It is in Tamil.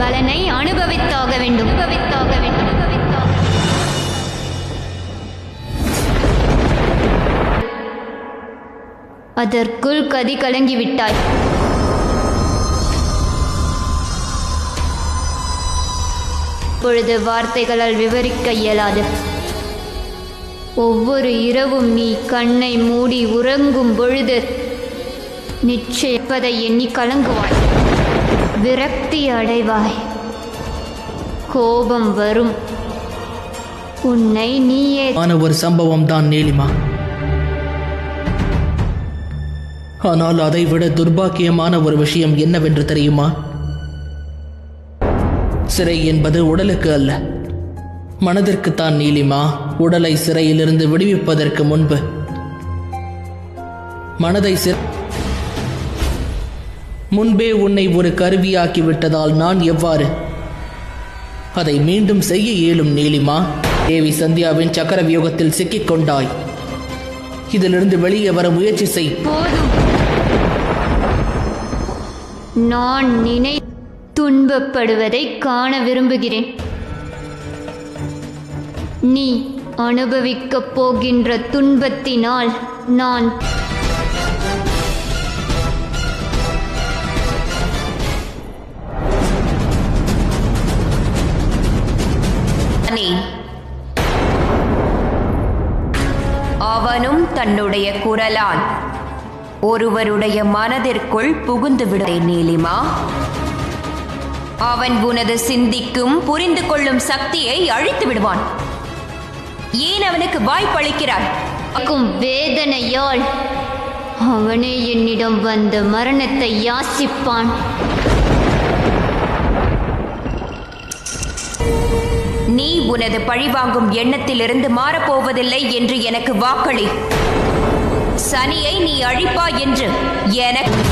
பலனை அனுபவித்தாக வேண்டும். அதற்குள் கதி கலங்கிவிட்டாய். இப்பொழுது வார்த்தைகளால் விவரிக்க இயலாது. ஒவ்வொரு இரவும் நீ கண்ணை மூடி உறங்கும் பொழுது நிச்சயிப்பதை எண்ணி கலங்குவாய், விரக்தி அடைவாய், கோபம் வரும். உன்னை நீயே ஒரு சம்பவம் தான் நீலிமா. ஆனால் அதைவிட துர்பாக்கியமான ஒரு விஷயம் என்னவென்று தெரியுமா? சிறை என்பது உடலுக்கு அல்ல, மனதிற்குத்தான் நீலிமா. உடலை சிறையிலிருந்து விடுவிப்பதற்கு முன்பு மனதை முன்பே உன்னை ஒரு கருவியாக்கி விட்டதால் நான் எவ்வாறு அதை மீண்டும் செய்ய இயலும் நீலிமா? தேவி சந்தியாவின் சக்கர வியூகத்தில் சிக்கிக் கொண்டாய். இதிலிருந்து வெளியே வர முயற்சி செய். போதும். நான் துன்பப்படுவதை காண விரும்புகிறேன். நீ அனுபவிக்கப் போகின்ற துன்பத்தினால் நான் அவனும் தன்னுடைய குரலால் ஒருவருடைய மனதிற்குள் புகுந்து விடுதே நீலிமா. அவன் உனது சிந்திக்கும் புரிந்து கொள்ளும் சக்தியை அழித்து விடுவான். ஏன் அவனுக்கு வாய்ப்பளிக்கிறாய்? வேதனையால் அவனே என்னிடம் வந்த மரணத்தை யாசிப்பான். நீ உனது பழிவாங்கும் எண்ணத்திலிருந்து மாறப்போவதில்லை என்று எனக்கு வாக்களி. சனியை நீ அழிப்பா என்று எனக்கு